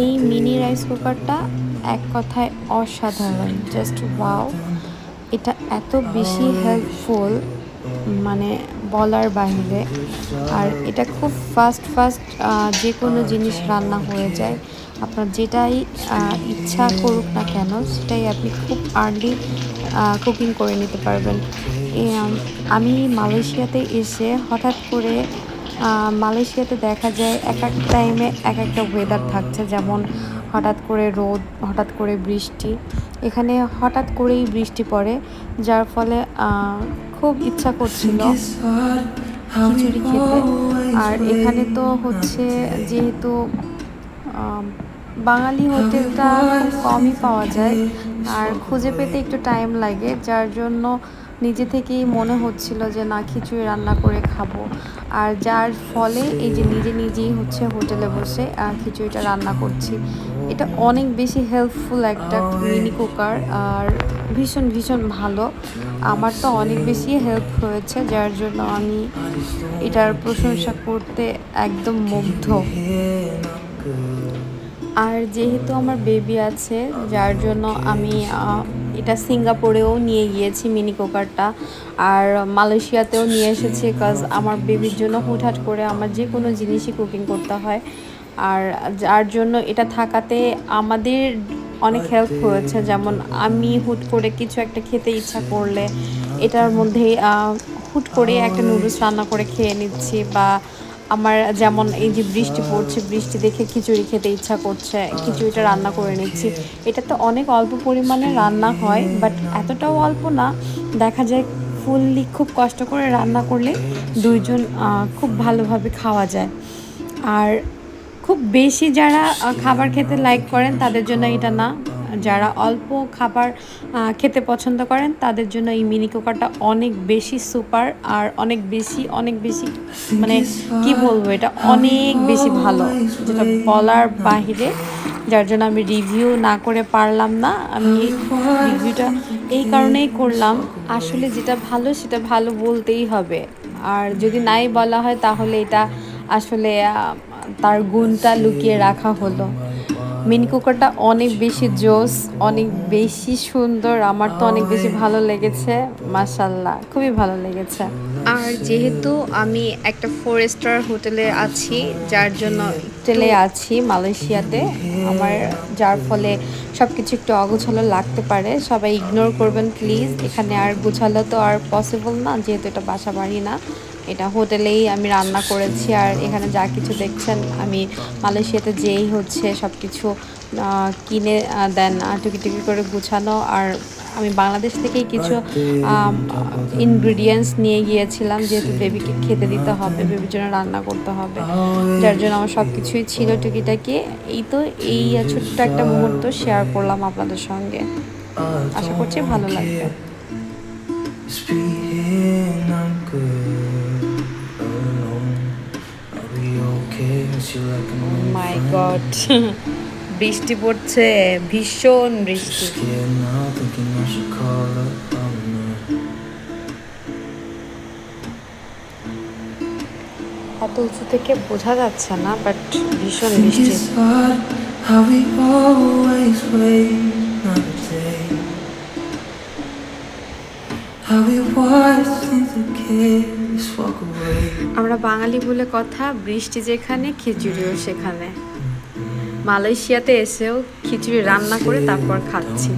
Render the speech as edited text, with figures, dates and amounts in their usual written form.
এই mini rice কুকারটা এক কথায় অসাধারণ, জাস্ট ওয়াও। এটা এত বেশি হেল্পফুল, মানে বলার বাইরে। আর এটা খুব ফাস্ট যে কোনো জিনিস রান্না হয়ে যায়। আপনার যেটাই ইচ্ছা করুক না কেন, সেটাই আপনি খুব আর্লি কুকিং করে নিতে পারবেন। আমি মালয়েশিয়াতে এসে হঠাৎ করে মালয়েশিয়াতে দেখা যায় এক এক টাইমে এক একটা ওয়েদার থাকছে, যেমন হঠাৎ করে রোদ, হঠাৎ করে বৃষ্টি। এখানে হঠাৎ করেই বৃষ্টি পড়ে, যার ফলে খুব ইচ্ছা করছিল খিচুড়ি খেতে। আর এখানে তো হচ্ছে যেহেতু বাঙালি হোটেলটা খুব কমই পাওয়া যায় আর খুঁজে পেতে একটু টাইম লাগে, যার জন্য নিজে থেকেই মনে হচ্ছিল যে না, খিচুড়ি রান্না করে খাবো। আর যার ফলে এই যে নিজেই হচ্ছে হোটেলে বসে খিচুড়িটা রান্না করছি। এটা অনেক বেশি হেল্পফুল একটা মিনি কুকার, আর ভীষণ ভালো। আমার তো অনেক বেশি হেল্প হয়েছে, যার জন্য আমি এটার প্রশংসা করতে একদম মুগ্ধ। আর যেহেতু আমার বেবি আছে, যার জন্য আমি এটা সিঙ্গাপুরেও নিয়ে গিয়েছি মিনি কুকারটা, আর মালয়েশিয়াতেও নিয়ে এসেছি, বিকজ আমার বেবির জন্য হুটহাট করে আমার যে কোনো জিনিসই কুকিং করতে হয়। আর যার জন্য এটা থাকাতে আমাদের অনেক হেল্প হয়েছে। যেমন আমি হুট করে কিছু একটা খেতে ইচ্ছা করলে এটার মধ্যেই হুট করে একটা নুডলস রান্না করে খেয়ে নিচ্ছি, বা আমার যেমন এই যে বৃষ্টি পড়ছে, বৃষ্টি দেখে খিচুড়ি খেতে ইচ্ছা করছে, খিচুড়িটা রান্না করে নিচ্ছি। এটা তো অনেক অল্প পরিমাণে রান্না হয়, বাট এতটাও অল্প না, দেখা যায় ফুললি খুব কষ্ট করে রান্না করলে দুইজন খুব ভালোভাবে খাওয়া যায়। আর খুব বেশি যারা খাবার খেতে লাইক করেন তাদের জন্য এটা না, যারা অল্প খাবার খেতে পছন্দ করেন তাদের জন্য এই মিনি কুকারটা অনেক বেশি সুপার, আর অনেক বেশি মানে কি বলবো, এটা অনেক বেশি ভালো, যেটা বলার বাহিরে। যার জন্য আমি রিভিউ না করে পারলাম না। আমি রিভিউটা এই কারণেই করলাম, আসলে যেটা ভালো সেটা ভালো বলতেই হবে। আর যদি নাই বলা হয় তাহলে এটা আসলে তার গুণটা লুকিয়ে রাখা হলো। মিনি কুকারটা অনেক বেশি জোস, অনেক বেশি সুন্দর। আমার তো অনেক বেশি ভালো লেগেছে, মাশাআল্লাহ, খুবই ভালো লেগেছে। আর যেহেতু আমি একটা 4 স্টার হোটেলে আছি, যার জন্য হোটেলে আছি মালয়েশিয়াতে আমার, যার ফলে সব কিছু একটু অগোছালো লাগতে পারে, সবাই ইগনোর করবেন প্লিজ। এখানে আর গোছালো তো আর পসিবল না, যেহেতু এটা বাসা বাড়ি না, এটা হোটেলেই আমি রান্না করেছি। আর এখানে যা কিছু দেখছেন, আমি মালয়েশিয়াতে যেই হচ্ছে সব কিছু কিনে দেন টুকি করে গুছানো। আর আমি বাংলাদেশ থেকেই কিছু ইনগ্রিডিয়েন্টস নিয়ে গিয়েছিলাম, যেহেতু বেবিকে খেতে দিতে হবে, বেবির জন্য রান্না করতে হবে, যার জন্য আমার সব কিছুই ছিল টুকিটাকি। এই ছোট্ট একটা মুহূর্ত শেয়ার করলাম আপনাদের সঙ্গে, আশা করছি ভালো লাগবে। মাই গড, বৃষ্টি পড়ছে, ভীষণ বৃষ্টি। এত উঁচু থেকে বোঝা যাচ্ছে না, বাট ভীষণ বৃষ্টি। আমরা বাঙালি বলে কথা, বৃষ্টি যেখানে খিচুড়িও সেখানে। মালয়েশিয়াতে এসেও খিচুড়ি রান্না করে তারপর খাচ্ছি।